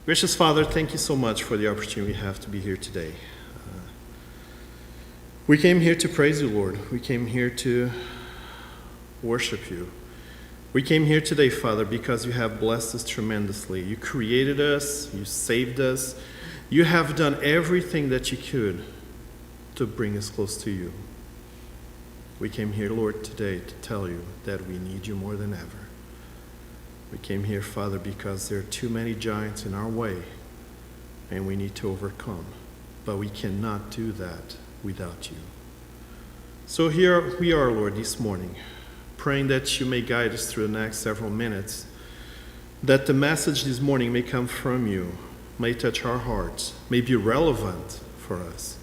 Gracious Father, thank you so much for the opportunity we have to be here today. We came here to praise you, Lord. We came here to worship you. We came here today, Father, because you have blessed us tremendously. You created us, you saved us. You have done everything that you could to bring us close to you. We came here, Lord, today to tell you that we need you more than ever. We came here, Father, because there are too many giants in our way, and we need to overcome. But we cannot do that without you. So here we are, Lord, this morning, praying that you may guide us through the next several minutes, that the message this morning may come from you, may touch our hearts, may be relevant for us,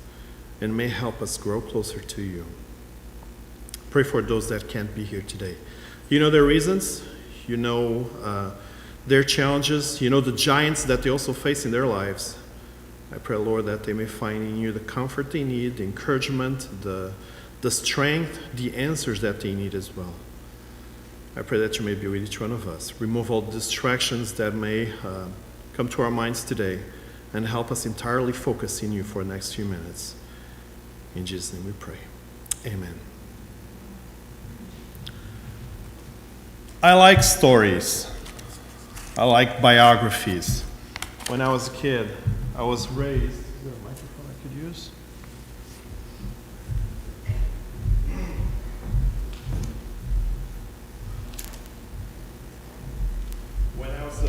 and may help us grow closer to you. Pray for those that can't be here today. You know their reasons. You know their challenges. You know the giants that they also face in their lives. I pray, Lord, that they may find in you the comfort they need, the encouragement, the strength, the answers that they need as well. I pray that you may be with each one of us. Remove all distractions that may come to our minds today and help us entirely focus in you for the next few minutes. In Jesus' name we pray. Amen. I like stories. I like biographies. When I was a kid, I was raised. Is there a microphone I could use? When I was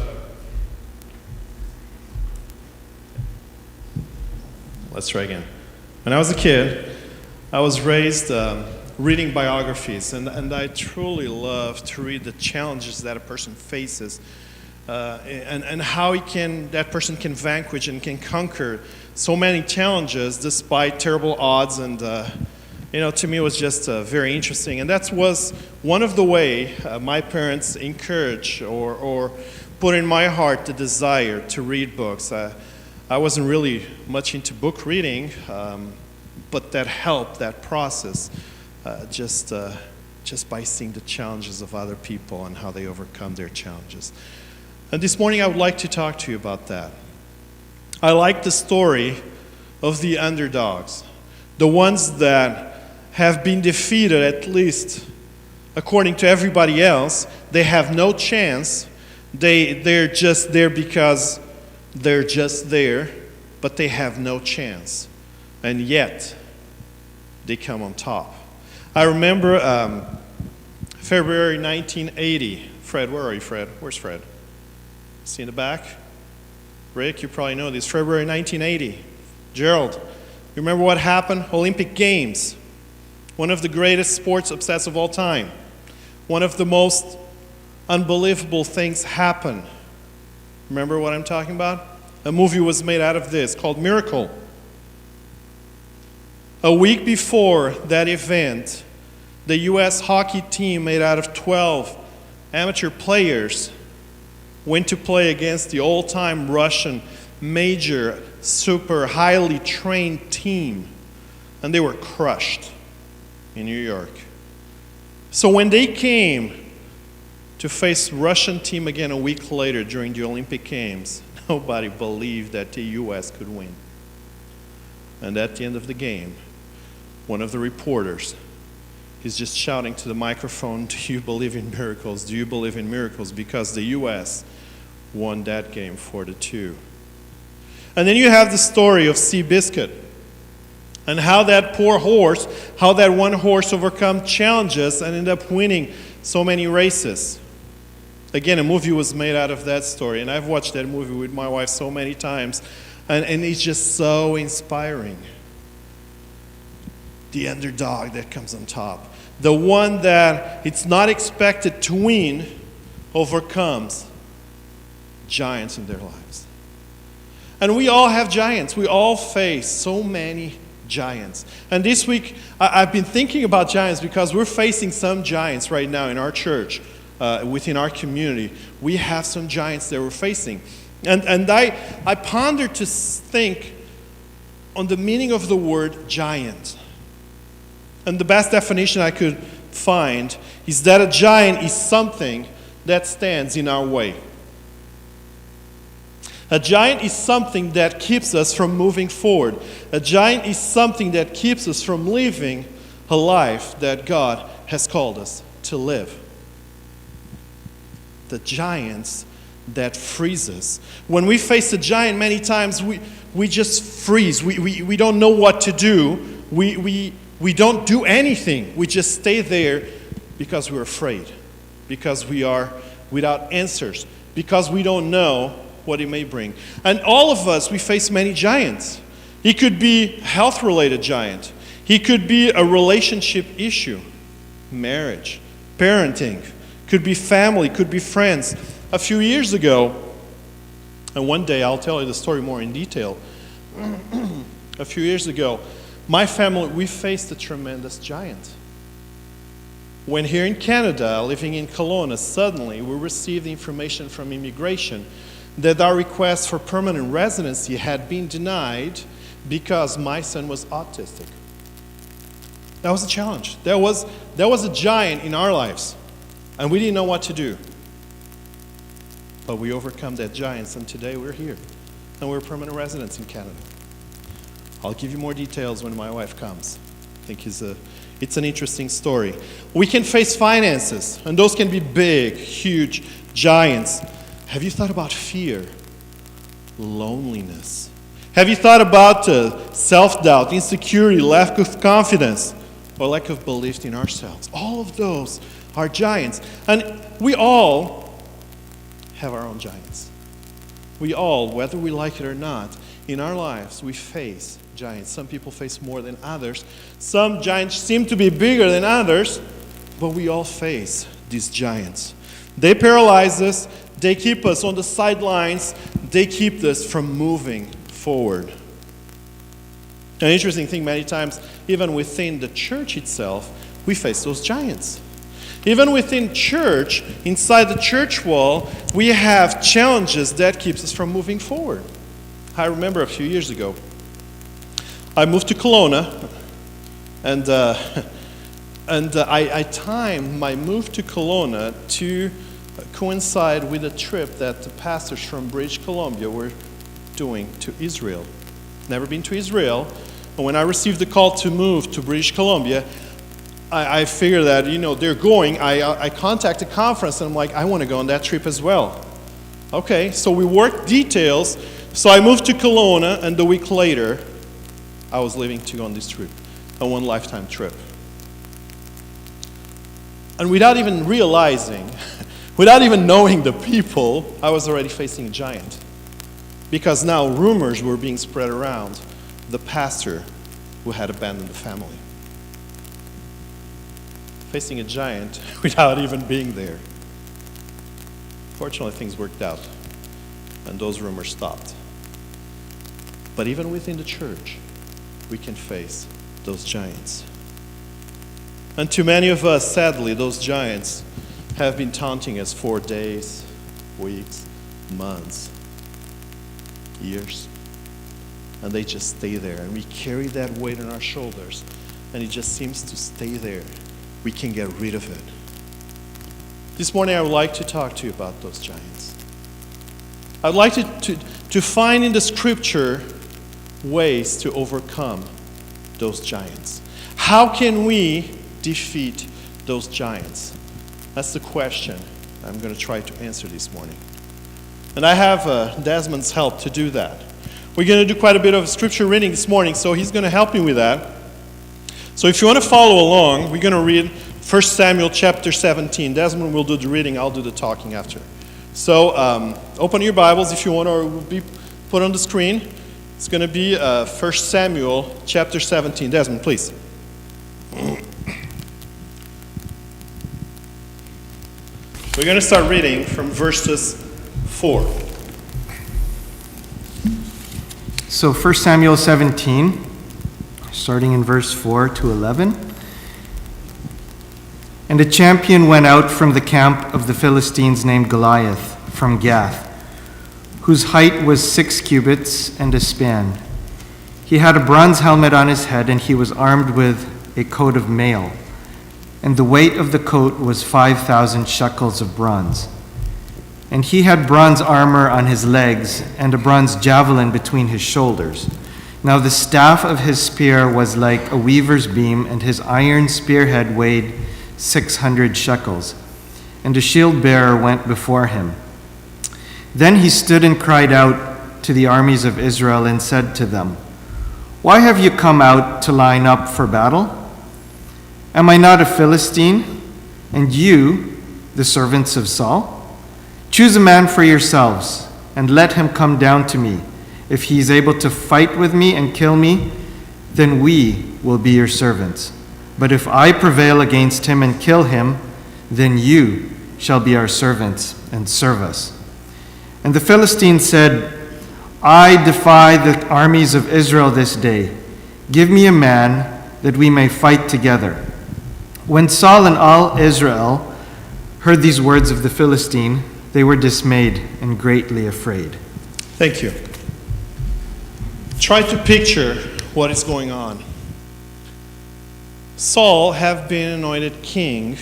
Let's try again. When I was a kid, I was raised reading biographies, and I truly love to read the challenges that a person faces, and how that person can vanquish and can conquer so many challenges despite terrible odds. And to me, it was just very interesting. And that was one of the way my parents encouraged or put in my heart the desire to read books. I wasn't really much into book reading, but that helped, that process. Just by seeing the challenges of other people and how they overcome their challenges. And this morning I would like to talk to you about that. I like the story of the underdogs, the ones that have been defeated, at least according to everybody else. They have no chance. They're just there because they're just there, but they have no chance. And yet, they come on top. I remember February 1980. Fred, where are you, Fred? Where's Fred? See in the back? Rick, you probably know this. February 1980. Gerald, you remember what happened? Olympic Games. One of the greatest sports obsessed of all time. One of the most unbelievable things happened. Remember what I'm talking about? A movie was made out of this called Miracle. A week before that event, the U.S. hockey team made out of 12 amateur players went to play against the all-time Russian major, super highly trained team, and they were crushed in New York. So when they came to face Russian team again a week later during the Olympic Games, nobody believed that the U.S. could win. And at the end of the game, one of the reporters, he's just shouting to the microphone, "Do you believe in miracles? Do you believe in miracles?" Because the U.S. won that game 4-2. And then you have the story of Seabiscuit and how that poor horse, how that one horse overcome challenges and ended up winning so many races. Again, a movie was made out of that story, and I've watched that movie with my wife so many times, and it's just so inspiring. The underdog that comes on top. The one that it's not expected to win overcomes giants in their lives. And we all have giants. We all face so many giants. And this week, I've been thinking about giants because we're facing some giants right now in our church, within our community. We have some giants that we're facing. And I pondered to think on the meaning of the word giant. And the best definition I could find is that a giant is something that stands in our way. A giant is something that keeps us from moving forward. A giant is something that keeps us from living a life that God has called us to live. The giants that freeze us. When we face a giant, many times we just freeze. We don't know what to do. We don't do anything. We just stay there because we're afraid, because we are without answers, because we don't know what it may bring. And all of us, we face many giants. It could be a health-related giant. It could be a relationship issue, marriage, parenting. Could be family, could be friends. A few years ago, and one day I'll tell you the story more in detail. A few years ago, my family, we faced a tremendous giant. When here in Canada, living in Kelowna, suddenly we received information from immigration that our request for permanent residency had been denied because my son was autistic. That was a challenge. There was a giant in our lives, and we didn't know what to do. But we overcome that giant, and today we're here, and we're permanent residents in Canada. I'll give you more details when my wife comes. I think it's an interesting story. We can face finances, and those can be big, huge giants. Have you thought about fear? Loneliness? Have you thought about self-doubt, insecurity, lack of confidence, or lack of belief in ourselves? All of those are giants. And we all have our own giants. We all, whether we like it or not, in our lives, we face giants. Some people face more than others. Some giants seem to be bigger than others, but we all face these giants. They paralyze us. They keep us on the sidelines. They keep us from moving forward. An interesting thing, many times, even within the church itself, we face those giants. Even within church, inside the church wall, we have challenges that keeps us from moving forward. I remember a few years ago, I moved to Kelowna, and I timed my move to Kelowna to coincide with a trip that the pastors from British Columbia were doing to Israel. Never been to Israel, but when I received the call to move to British Columbia, I figured that, they're going. I contacted the conference, and I'm like, I want to go on that trip as well. Okay, so we worked details. So I moved to Kelowna, and a week later, I was leaving to go on this trip, a one-lifetime trip. And without even realizing, without even knowing the people, I was already facing a giant. Because now rumors were being spread around the pastor who had abandoned the family. Facing a giant without even being there. Fortunately, things worked out, and those rumors stopped. But even within the church, we can face those giants. And to many of us, sadly, those giants have been taunting us for days, weeks, months, years. And they just stay there, and we carry that weight on our shoulders, and it just seems to stay there. We can get rid of it. This morning I would like to talk to you about those giants. I'd like to find in the scripture ways to overcome those giants. How can we defeat those giants? That's the question I'm going to try to answer this morning. And I have Desmond's help to do that. We're going to do quite a bit of scripture reading this morning, so he's going to help me with that. So if you want to follow along, we're going to read 1 Samuel chapter 17. Desmond will do the reading, I'll do the talking after. So open your Bibles if you want, or it will be put on the screen. It's going to be 1 Samuel chapter 17. Desmond, please. We're going to start reading from verses 4. So 1 Samuel 17. Starting in verse 4 to 11. And a champion went out from the camp of the Philistines named Goliath from Gath, whose height was 6 cubits and a span. He had a bronze helmet on his head, and he was armed with a coat of mail, and the weight of the coat was 5,000 shekels of bronze. and he had bronze armor on his legs and a bronze javelin between his shoulders. Now the staff of his spear was like a weaver's beam, and his iron spearhead weighed 600 shekels, and a shield bearer went before him. Then he stood and cried out to the armies of Israel and said to them, "Why have you come out to line up for battle? Am I not a Philistine, and you, the servants of Saul? Choose a man for yourselves, and let him come down to me. If he is able to fight with me and kill me, then we will be your servants. But if I prevail against him and kill him, then you shall be our servants and serve us." And the Philistines said, "I defy the armies of Israel this day. Give me a man that we may fight together." When Saul and all Israel heard these words of the Philistine, they were dismayed and greatly afraid. Thank you. Try to picture what is going on. Saul had been anointed king,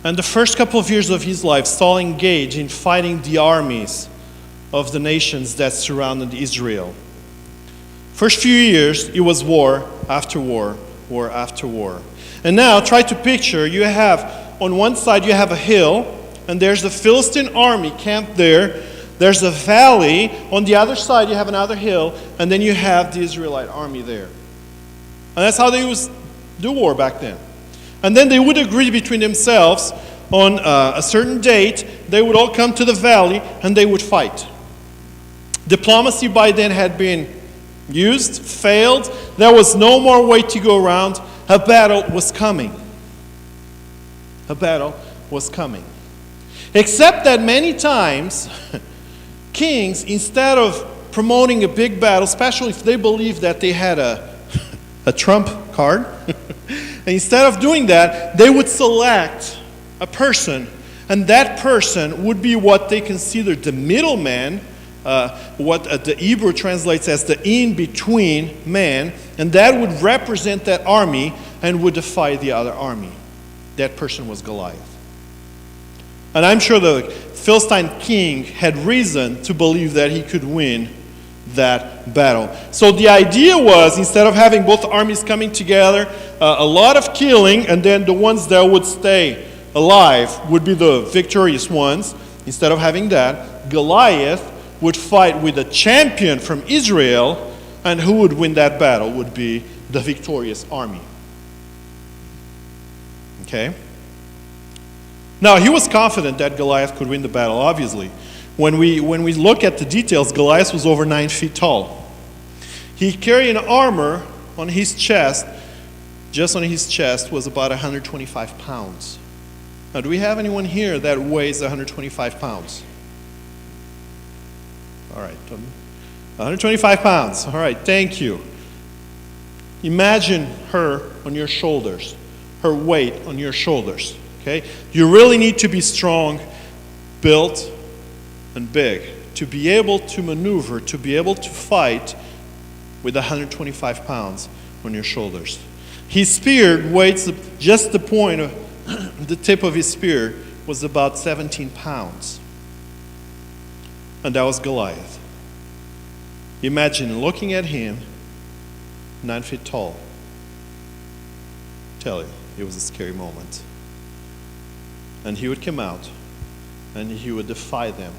and the first couple of years of his life, Saul engaged in fighting the armies of the nations that surrounded Israel. First few years, it was war after war, war after war. And now, try to picture, you have, on one side you have a hill, and there's the Philistine army camped there. There's a valley. On the other side, you have another hill, and then you have the Israelite army there. And that's how they used to do war back then. And then they would agree between themselves on a certain date. They would all come to the valley, and they would fight. Diplomacy by then had been used, failed. There was no more way to go around. A battle was coming. A battle was coming. Except that many times, kings, instead of promoting a big battle, especially if they believed that they had a trump card, instead of doing that, they would select a person, and that person would be what they considered the middleman, what the Hebrew translates as the in-between man, and that would represent that army and would defy the other army. That person was Goliath. And I'm sure the Philistine king had reason to believe that he could win that battle. So the idea was, instead of having both armies coming together, a lot of killing, and then the ones that would stay alive would be the victorious ones. Instead of having that, Goliath would fight with a champion from Israel, and who would win that battle would be the victorious army. Okay? Now, he was confident that Goliath could win the battle, obviously. When we look at the details, Goliath was over 9 feet tall. He carried an armor on his chest, just on his chest was about 125 pounds. Now, do we have anyone here that weighs 125 pounds? All right, 125 pounds. All right, thank you. Imagine her on your shoulders, her weight on your shoulders. Okay? You really need to be strong, built, and big to be able to maneuver, to be able to fight with 125 pounds on your shoulders. His spear weighs just the point of the tip of his spear was about 17 pounds. And that was Goliath. Imagine looking at him, 9 feet tall. I tell you, it was a scary moment. And he would come out and he would defy them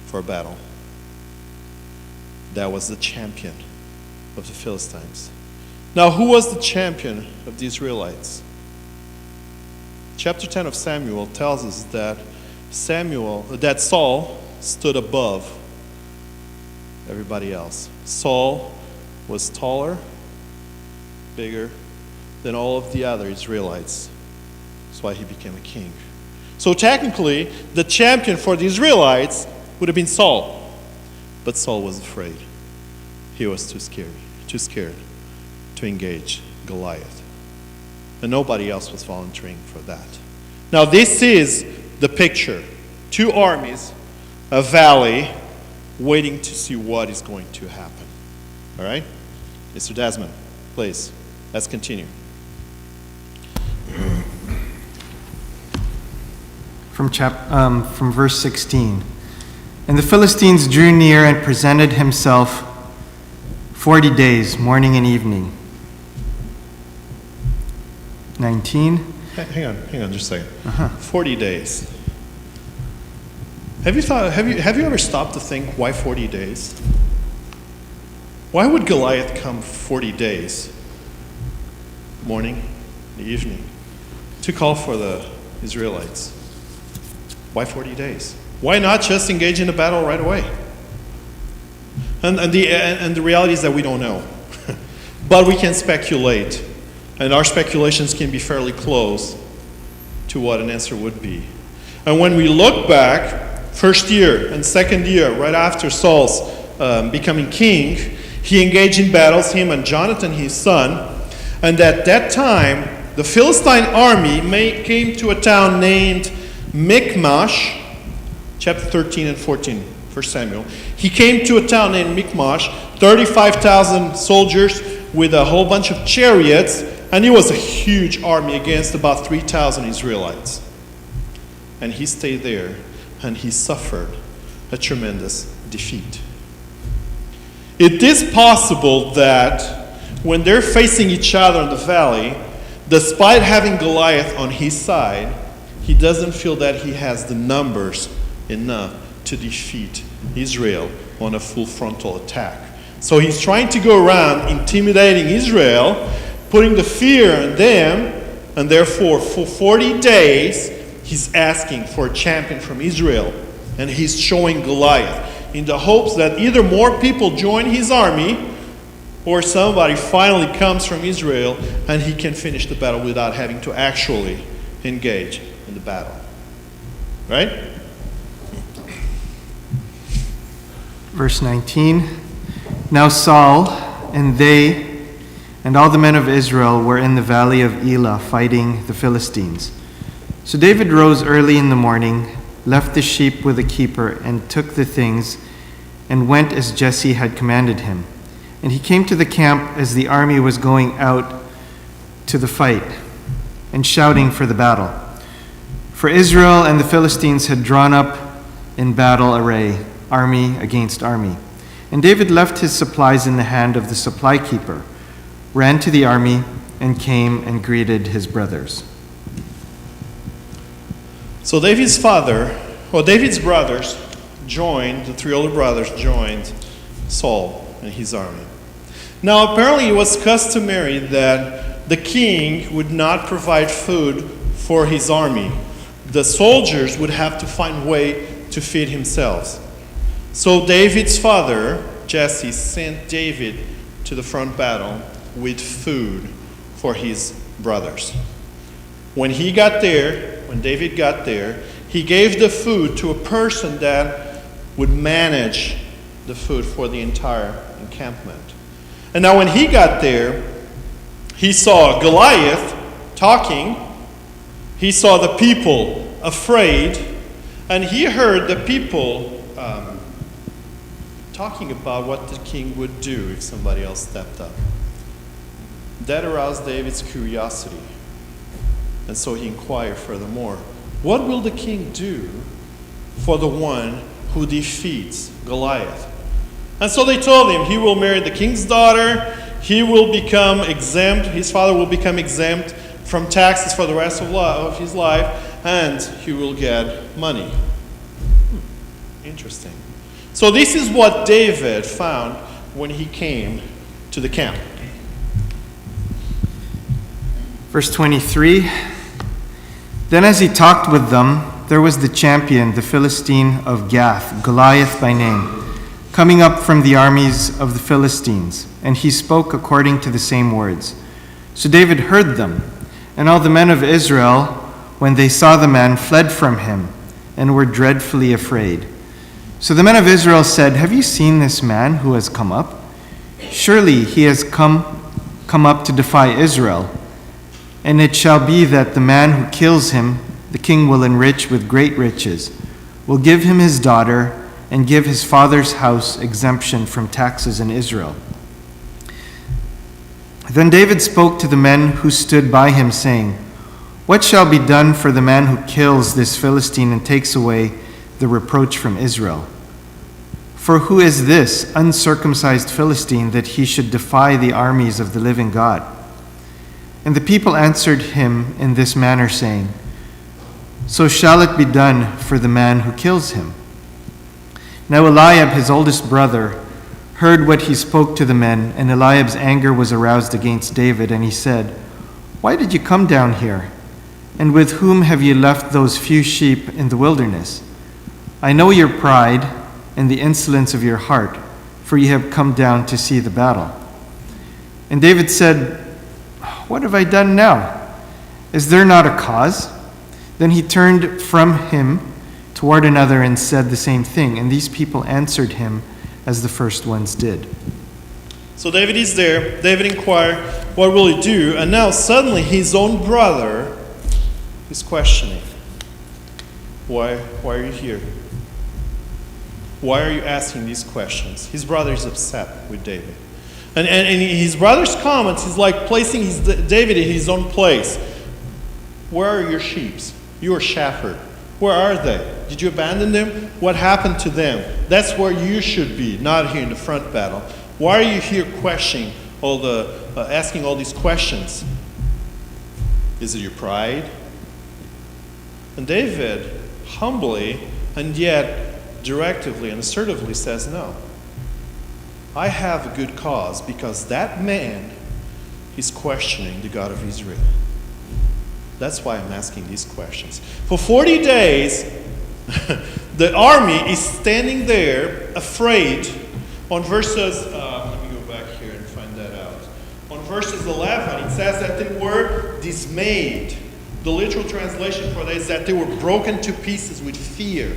for a battle. That was the champion of the Philistines. Now, who was the champion of the Israelites? Chapter 10 of Samuel tells us that Saul stood above everybody else. Saul was taller, bigger than all of the other Israelites. That's why he became a king. So technically, the champion for the Israelites would have been Saul. But Saul was afraid. He was too scared to engage Goliath. And nobody else was volunteering for that. Now this is the picture. 2 armies, a valley, waiting to see what is going to happen. All right? Mr. Desmond, please, let's continue. from verse 16. And the Philistines drew near and presented himself 40 days, morning and evening. 19. Hang on just a second. 40 days. Have you ever stopped to think why 40 days? Why would Goliath come 40 days, morning and evening, to call for the Israelites? Why 40 days? Why not just engage in the battle right away? And the reality is that we don't know. But we can speculate. And our speculations can be fairly close to what an answer would be. And when we look back, first year and second year, right after Saul's becoming king, he engaged in battles, him and Jonathan, his son. And at that time, the Philistine army came to a town named Michmash, chapter 13 and 14, 1 Samuel. He came to a town named Michmash, 35,000 soldiers with a whole bunch of chariots, and it was a huge army against about 3,000 Israelites. And he stayed there, and he suffered a tremendous defeat. It is possible that when they're facing each other in the valley, despite having Goliath on his side, he doesn't feel that he has the numbers enough to defeat Israel on a full frontal attack. So he's trying to go around intimidating Israel, putting the fear in them, and therefore for 40 days he's asking for a champion from Israel, and he's showing Goliath in the hopes that either more people join his army or somebody finally comes from Israel and he can finish the battle without having to actually engage in the battle. Right? Verse 19. Now Saul and they and all the men of Israel were in the valley of Elah fighting the Philistines. So David rose early in the morning, left the sheep with the keeper, and took the things, and went as Jesse had commanded him. And he came to the camp as the army was going out to the fight, and shouting for the battle. For Israel and the Philistines had drawn up in battle array, army against army. And David left his supplies in the hand of the supply keeper, ran to the army, and came and greeted his brothers. So David's brothers joined, the three older brothers joined Saul and his army. Now apparently it was customary that the king would not provide food for his army. The soldiers would have to find a way to feed themselves. So David's father, Jesse, sent David to the front battle with food for his brothers. When David got there, he gave the food to a person that would manage the food for the entire encampment. And now when he got there, he saw Goliath talking, he saw the people afraid, and he heard the people talking about what the king would do if somebody else stepped up. That aroused David's curiosity. And so he inquired furthermore, what will the king do for the one who defeats Goliath? And so they told him he will marry the king's daughter, he will become exempt, his father will become exempt from taxes for the rest of his life, and he will get money. Interesting. So this is what David found when he came to the camp. Verse 23. Then as he talked with them, there was the champion, the Philistine of Gath, Goliath by name, coming up from the armies of the Philistines, and he spoke according to the same words. So David heard them, and all the men of Israel, when they saw the man, fled from him, and were dreadfully afraid. So the men of Israel said, "Have you seen this man who has come up? Surely he has come up to defy Israel. And it shall be that the man who kills him, the king will enrich with great riches, will give him his daughter, and give his father's house exemption from taxes in Israel." Then David spoke to the men who stood by him, saying, What shall be done for the man who kills this Philistine and takes away the reproach from Israel? For who is this uncircumcised Philistine that he should defy the armies of the living God? And the people answered him in this manner, saying, So shall it be done for the man who kills him. Now Eliab, his oldest brother, heard what he spoke to the men, and Eliab's anger was aroused against David, and he said, Why did you come down here? And with whom have you left those few sheep in the wilderness? I know your pride and the insolence of your heart, for you have come down to see the battle. And David said, What have I done now? Is there not a cause? Then he turned from him toward another and said the same thing, and these people answered him as the first ones did. So David is there. David inquired, what will he do? And now suddenly his own brother is questioning. Why are you here? Why are you asking these questions? His brother is upset with David. And his brother's comments is like placing David in his own place. Where are your sheep? You are shepherd. Where are they? Did you abandon them? What happened to them? That's where you should be, not here in the front battle. Why are you here questioning asking all these questions? Is it your pride? And David humbly and yet directively and assertively says, no. I have a good cause because that man is questioning the God of Israel. That's why I'm asking these questions. For 40 days, the army is standing there afraid. On verses, let me go back here and find that out. On verses 11, it says that they were dismayed. The literal translation for that is that they were broken to pieces with fear.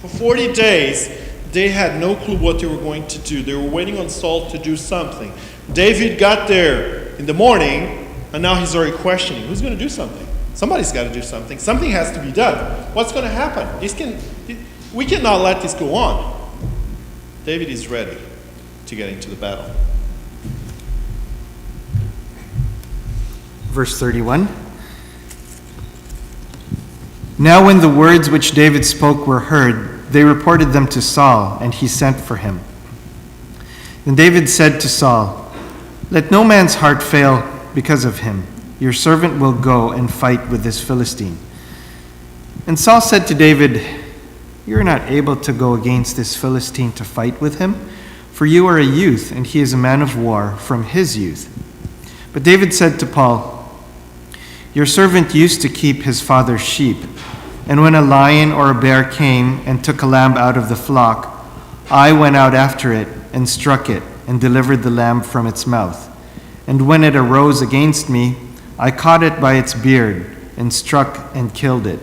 For 40 days, they had no clue what they were going to do. They were waiting on Saul to do something. David got there in the morning, and now he's already questioning, who's going to do something? Somebody's got to do something. Something has to be done. What's going to happen? We cannot let this go on. David is ready to get into the battle. Verse 31. Now when the words which David spoke were heard, they reported them to Saul, and he sent for him. Then David said to Saul, Let no man's heart fail because of him. Your servant will go and fight with this Philistine. And Saul said to David, You are not able to go against this Philistine to fight with him, for you are a youth, and he is a man of war from his youth. But David said to Paul, Your servant used to keep his father's sheep, and when a lion or a bear came and took a lamb out of the flock, I went out after it and struck it and delivered the lamb from its mouth. And when it arose against me, I caught it by its beard and struck and killed it.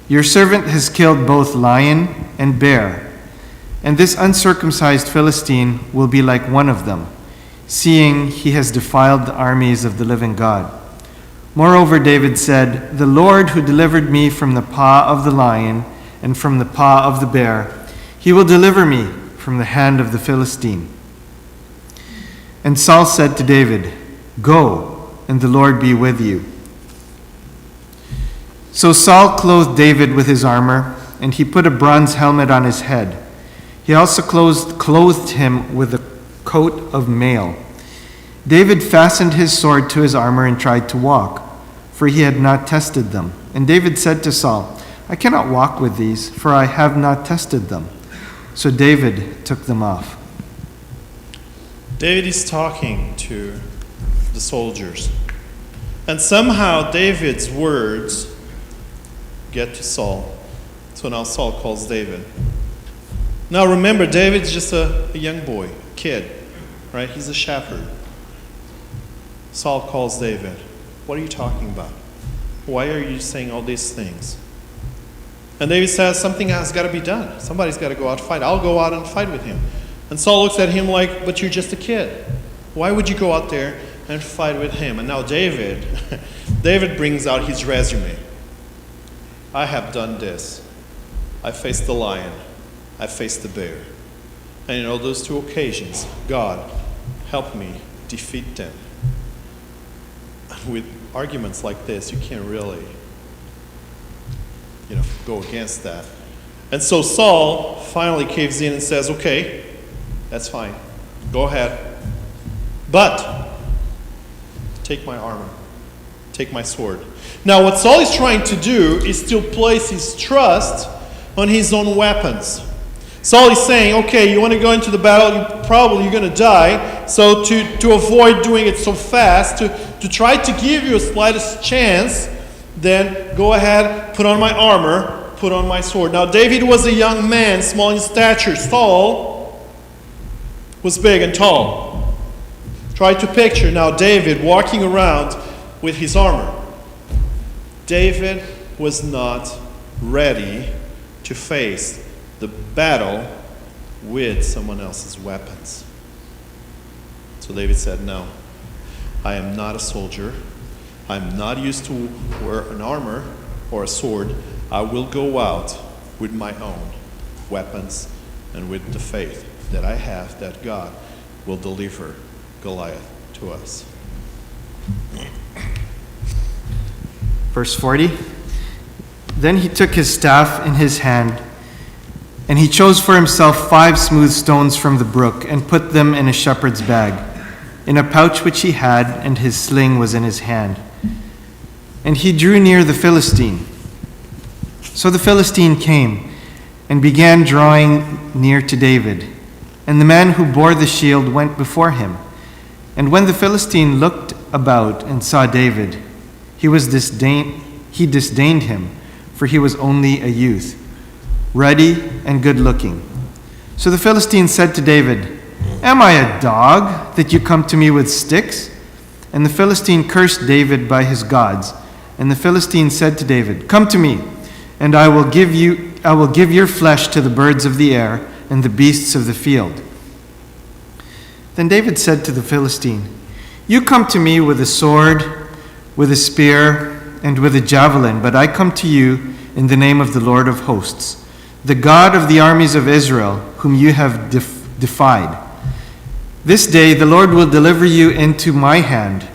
Your servant has killed both lion and bear, and this uncircumcised Philistine will be like one of them, seeing he has defiled the armies of the living God. Moreover, David said, The Lord who delivered me from the paw of the lion and from the paw of the bear, he will deliver me from the hand of the Philistine. And Saul said to David, Go, and the Lord be with you. So Saul clothed David with his armor, and he put a bronze helmet on his head. He also clothed him with a coat of mail. David fastened his sword to his armor and tried to walk, for he had not tested them. And David said to Saul, I cannot walk with these, for I have not tested them. So David took them off. David is talking to the soldiers. And somehow David's words get to Saul. So now Saul calls David. Now remember, David's just a young boy, kid, right? He's a shepherd. Saul calls David. What are you talking about? Why are you saying all these things? And David says, something has got to be done. Somebody's got to go out and fight. I'll go out and fight with him. And Saul looks at him like, but you're just a kid. Why would you go out there and fight with him? And now David brings out his resume. I have done this. I faced the lion. I faced the bear. And in all those two occasions, God helped me defeat them. arguments like this, you can't really, go against that. And so Saul finally caves in and says, okay, that's fine. Go ahead. But take my armor. Take my sword. Now what Saul is trying to do is still place his trust on his own weapons. Saul is saying, okay, you want to go into the battle, you're going to die. So to avoid doing it so fast, to try to give you a slightest chance, then go ahead, put on my armor, put on my sword. Now David was a young man, small in stature. Saul was big and tall. Try to picture now David walking around with his armor. David was not ready to face the battle with someone else's weapons. So David said, no, I am not a soldier. I'm not used to wear an armor or a sword. I will go out with my own weapons and with the faith that I have that God will deliver Goliath to us. Verse 40. Then he took his staff in his hand, and he chose for himself 5 smooth stones from the brook, and put them in a shepherd's bag, in a pouch which he had, and his sling was in his hand. And he drew near the Philistine. So the Philistine came, and began drawing near to David. And the man who bore the shield went before him. And when the Philistine looked about and saw David, he disdained him, for he was only a youth, ruddy and good-looking. So the Philistine said to David, "Am I a dog that you come to me with sticks?" And the Philistine cursed David by his gods. And the Philistine said to David, "Come to me, and I will give your flesh to the birds of the air and the beasts of the field." Then David said to the Philistine, "You come to me with a sword, with a spear, and with a javelin, but I come to you in the name of the Lord of hosts, the God of the armies of Israel, whom you have defied. This day the Lord will deliver you into my hand,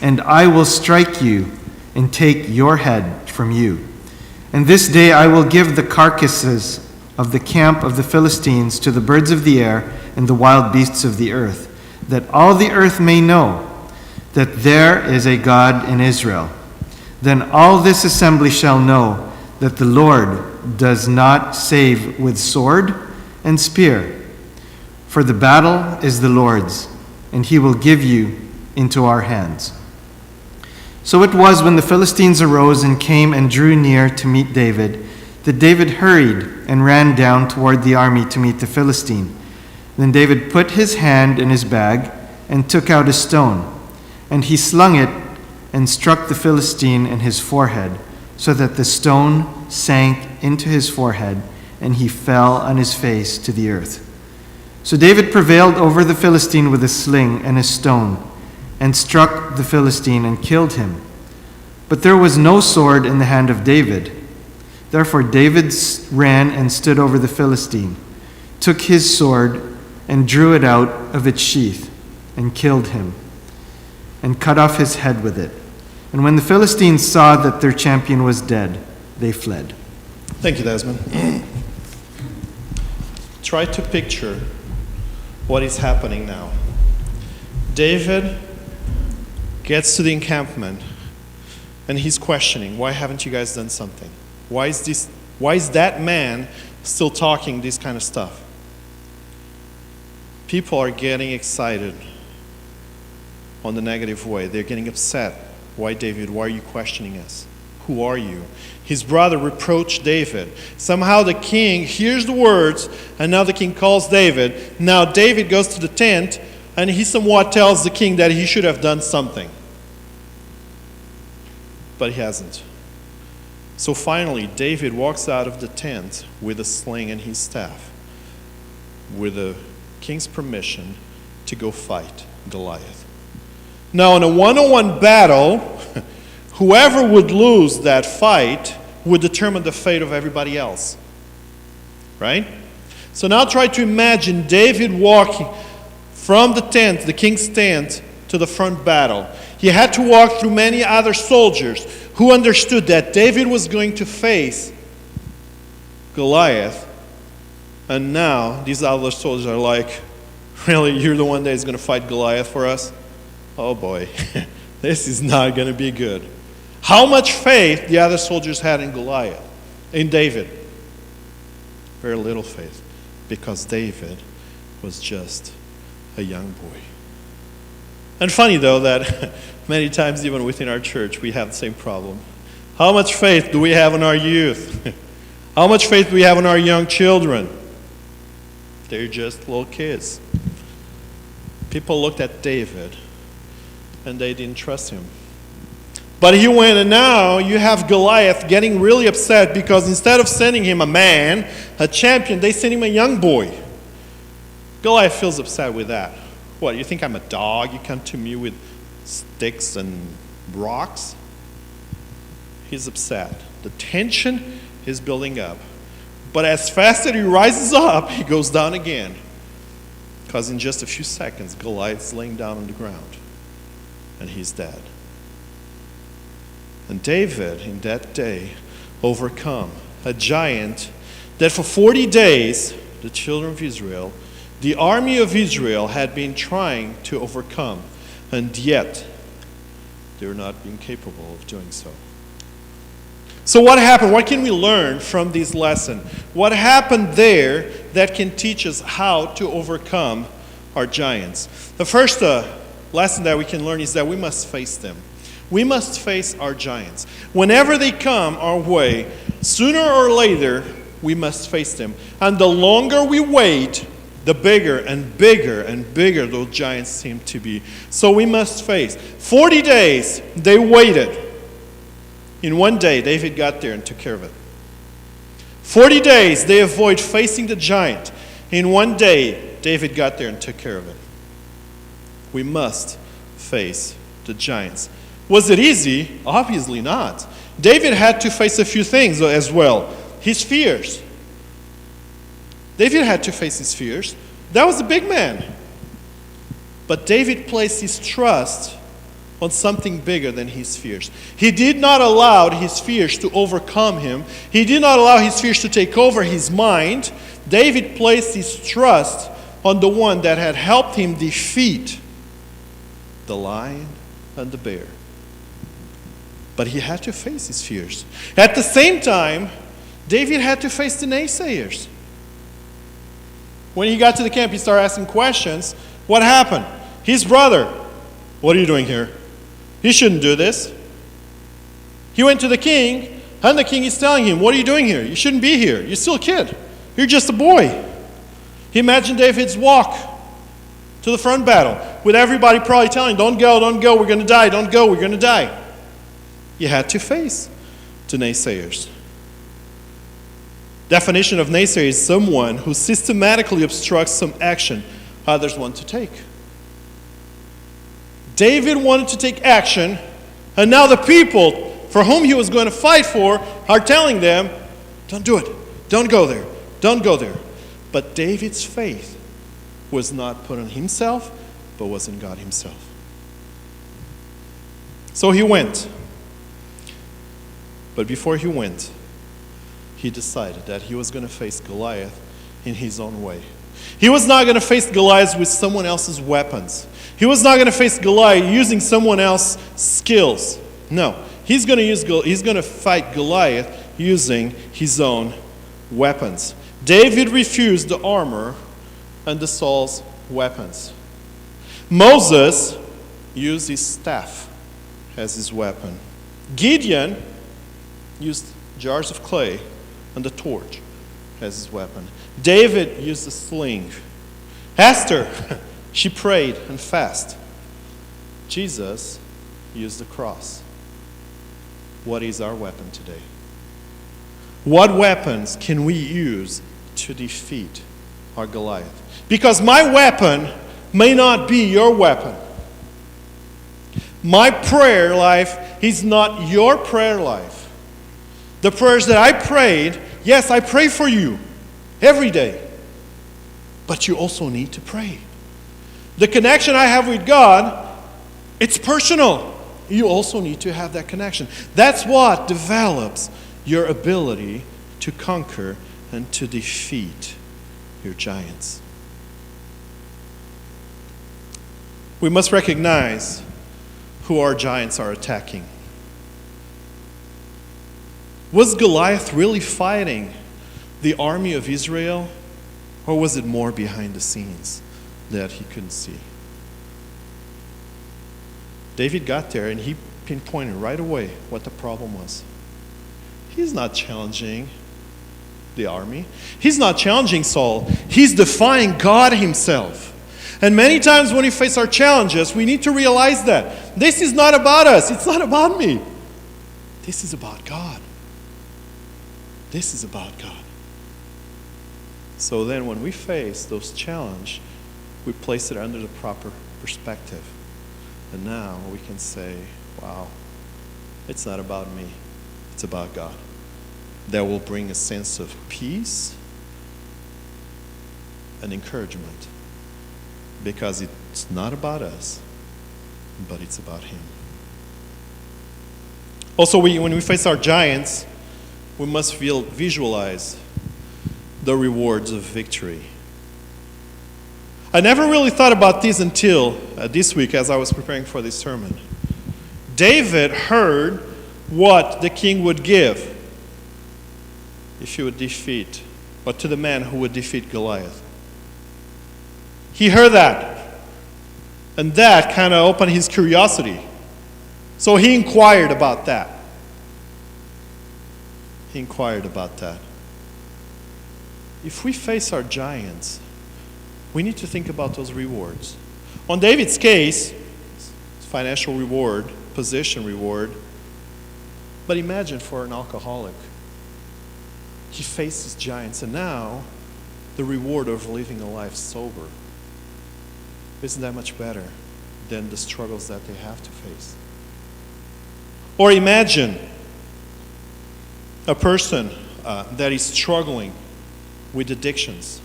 and I will strike you and take your head from you. And this day I will give the carcasses of the camp of the Philistines to the birds of the air and the wild beasts of the earth, that all the earth may know that there is a God in Israel. Then all this assembly shall know that the Lord does not save with sword and spear, for the battle is the Lord's, and he will give you into our hands." So it was when the Philistines arose and came and drew near to meet David, that David hurried and ran down toward the army to meet the Philistine. Then David put his hand in his bag and took out a stone, and he slung it and struck the Philistine in his forehead, so that the stone sank into his forehead, and he fell on his face to the earth. So David prevailed over the Philistine with a sling and a stone, and struck the Philistine and killed him. But there was no sword in the hand of David. Therefore David ran and stood over the Philistine, took his sword, and drew it out of its sheath, and killed him, and cut off his head with it. And when the Philistines saw that their champion was dead, they fled. Thank you, Desmond. Try to picture what is happening now. David gets to the encampment, and he's questioning, why haven't you guys done something? Why is that man still talking this kind of stuff? People are getting excited on the negative way. They're getting upset. Why, David? Why are you questioning us? Who are you? His brother reproached David. Somehow the king hears the words, and now the king calls David. Now David goes to the tent, and he somewhat tells the king that he should have done something. But he hasn't. So finally, David walks out of the tent with a sling and his staff, with the king's permission to go fight Goliath. Now, in a one-on-one battle, whoever would lose that fight would determine the fate of everybody else. Right? So now try to imagine David walking from the tent, the king's tent, to the front battle. He had to walk through many other soldiers who understood that David was going to face Goliath. And now these other soldiers are like, really, you're the one that is going to fight Goliath for us? Oh boy, this is not going to be good. How much faith the other soldiers had in Goliath, in David? Very little faith, because David was just a young boy. And funny though that many times even within our church we have the same problem. How much faith do we have in our youth? How much faith do we have in our young children? They're just little kids. People looked at David and they didn't trust him. But he went, and now you have Goliath getting really upset because instead of sending him a man, a champion, they send him a young boy. Goliath feels upset with that. What, you think I'm a dog? You come to me with sticks and rocks? He's upset. The tension is building up. But as fast as he rises up, he goes down again. Because in just a few seconds, Goliath's laying down on the ground. And he's dead. And David, in that day, overcome a giant that for 40 days, the children of Israel, the army of Israel had been trying to overcome. And yet, they were not being capable of doing so. So what happened? What can we learn from this lesson? What happened there that can teach us how to overcome our giants? The first lesson that we can learn is that we must face them. We must face our giants. Whenever they come our way, sooner or later, we must face them. And the longer we wait, the bigger and bigger and bigger those giants seem to be. So we must face. 40 days, they waited. In one day, David got there and took care of it. 40 days, they avoid facing the giant. In one day, David got there and took care of it. We must face the giants. Was it easy? Obviously not. David had to face a few things as well. His fears. David had to face his fears. That was a big man. But David placed his trust on something bigger than his fears. He did not allow his fears to overcome him. He did not allow his fears to take over his mind. David placed his trust on the one that had helped him defeat the lion and the bear. But he had to face his fears. At the same time, David had to face the naysayers. When he got to the camp, he started asking questions. What happened? His brother, what are you doing here? You shouldn't do this. He went to the king, and the king is telling him, what are you doing here? You shouldn't be here. You're still a kid. You're just a boy. He imagined David's walk to the front battle with everybody probably telling him, don't go, we're going to die, don't go, we're going to die. You had to face the naysayers. Definition of naysayer is someone who systematically obstructs some action others want to take. David wanted to take action, and now the people for whom he was going to fight for are telling them, don't do it, don't go there, don't go there. But David's faith was not put on himself, but was in God himself. So he went. But before he went, he decided that he was going to face Goliath in his own way. He was not going to face Goliath with someone else's weapons. He was not going to face Goliath using someone else's skills. No, he's going to fight Goliath using his own weapons. David refused the armor and the Saul's weapons. Moses used his staff as his weapon. Gideon used jars of clay and the torch as his weapon. David used a sling. Esther, she prayed and fasted. Jesus used the cross. What is our weapon today? What weapons can we use to defeat our Goliath? Because my weapon may not be your weapon. My prayer life is not your prayer life. The prayers that I prayed, yes, I pray for you every day. But you also need to pray. The connection I have with God It's personal. You also need to have that connection. That's what develops your ability to conquer and to defeat your giants. We must recognize who our giants are attacking. Was Goliath really fighting the army of Israel, or was it more behind the scenes that he couldn't see? David got there and he pinpointed right away what the problem was. He's not challenging the army. He's not challenging Saul. He's defying God himself. And many times when we face our challenges, we need to realize that this is not about us. It's not about me. This is about God. This is about God. So then when we face those challenges, we place it under the proper perspective. And now we can say, wow, it's not about me. It's about God. That will bring a sense of peace and encouragement. Because it's not about us, but it's about Him. Also, when we face our giants, we must visualize the rewards of victory. I never really thought about this until this week as I was preparing for this sermon. David heard what the king would give if he would defeat, or to the man who would defeat Goliath. He heard that, and that kind of opened his curiosity. So he inquired about that. He inquired about that. If we face our giants, we need to think about those rewards. On David's case, financial reward, position reward. But imagine for an alcoholic. He faces giants, and now the reward of living a life sober. Isn't that much better than the struggles that they have to face? Or imagine a person that is struggling with addictions,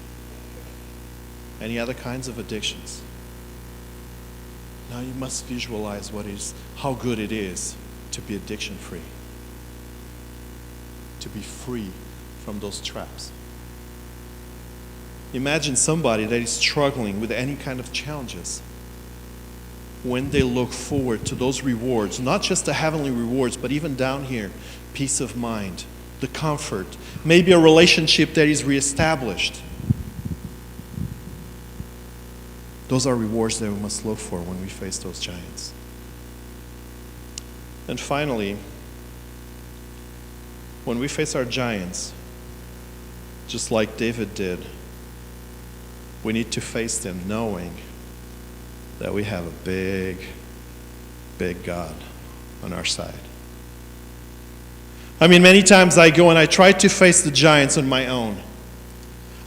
any other kinds of addictions. Now you must visualize how good it is to be addiction-free, to be free from those traps. Imagine somebody that is struggling with any kind of challenges. When they look forward to those rewards, not just the heavenly rewards, but even down here, peace of mind, the comfort, maybe a relationship that is reestablished. Those are rewards that we must look for when we face those giants. And finally, when we face our giants, just like David did, we need to face them knowing that we have a big, big God on our side. I mean, many times I go and I try to face the giants on my own.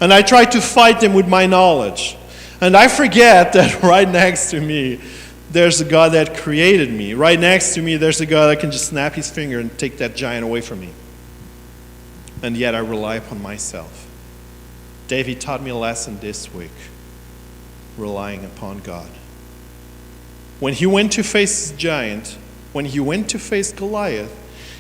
And I try to fight them with my knowledge. And I forget that right next to me, there's a God that created me. Right next to me, there's a God that can just snap his finger and take that giant away from me. And yet I rely upon myself. David taught me a lesson this week, relying upon God. When he went to face the giant, when he went to face Goliath,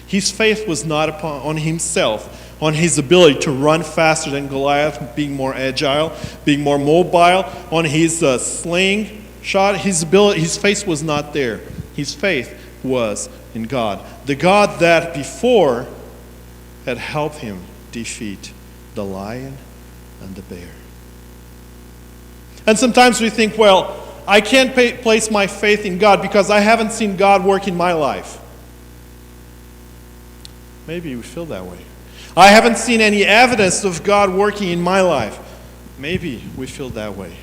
his faith was not on himself, on his ability to run faster than Goliath, being more agile, being more mobile, on his sling shot. His faith was not there. His faith was in God. The God that before had helped him defeat the lion and the bear. And sometimes we think, well, I can't place my faith in God because I haven't seen God work in my life. Maybe we feel that way. I haven't seen any evidence of God working in my life. Maybe we feel that way.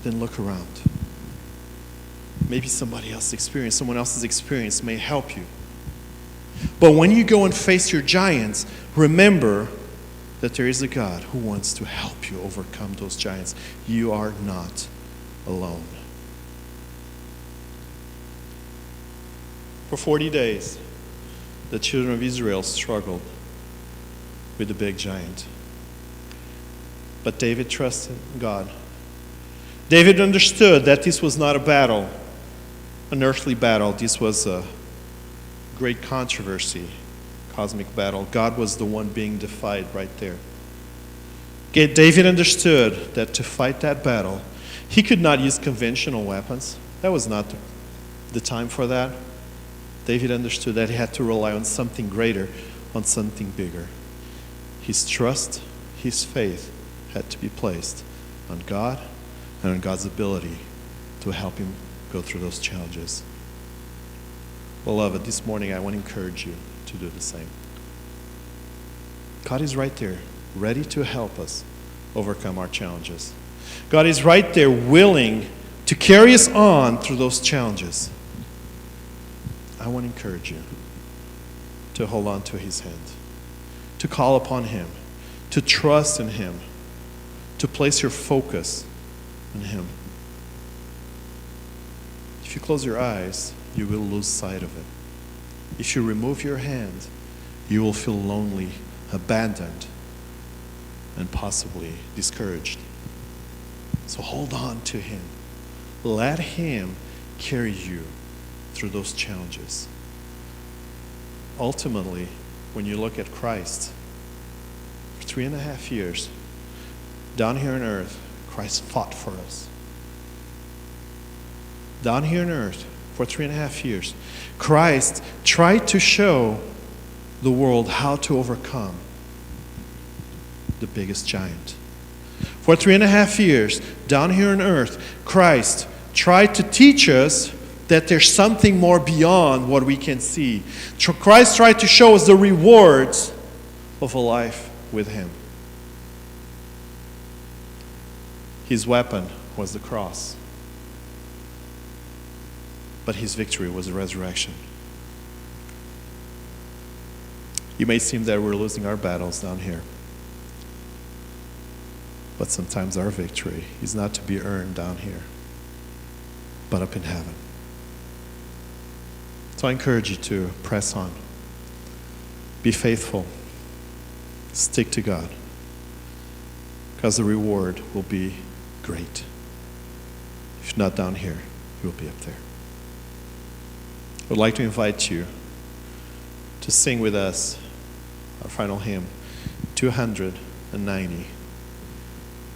Then look around. Maybe someone else's experience may help you. But when you go and face your giants, remember that there is a God who wants to help you overcome those giants. You are not alone. For 40 days, the children of Israel struggled with the big giant. But David trusted God. David understood that this was not a battle an earthly battle. This was a great controversy, cosmic battle. God was the one being defied right there. Okay, David understood that to fight that battle, he could not use conventional weapons. That was not the time for that. David understood that he had to rely on something greater, on something bigger. His trust, his faith had to be placed on God and on God's ability to help him go through those challenges. Beloved, this morning I want to encourage you to do the same. God is right there, ready to help us overcome our challenges. God is right there, willing to carry us on through those challenges. I want to encourage you to hold on to his hand, to call upon him, to trust in him, to place your focus on him. If you close your eyes, you will lose sight of it. If you remove your hand, you will feel lonely, abandoned, and possibly discouraged. So hold on to him. Let him carry you through those challenges. Ultimately, when you look at Christ, for 3.5 years, down here on earth, Christ fought for us. Down here on earth, for 3.5 years, Christ tried to show the world how to overcome the biggest giant. For 3.5 years, down here on earth, Christ tried to teach us that there's something more beyond what we can see. Christ tried to show us the rewards of a life with him. His weapon was the cross, but his victory was the resurrection. You may seem that we're losing our battles down here, but sometimes our victory is not to be earned down here, but up in heaven. So I encourage you to press on. Be faithful. Stick to God, because the reward will be great. If not down here, you will be up there. I would like to invite you to sing with us our final hymn, 290,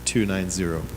290.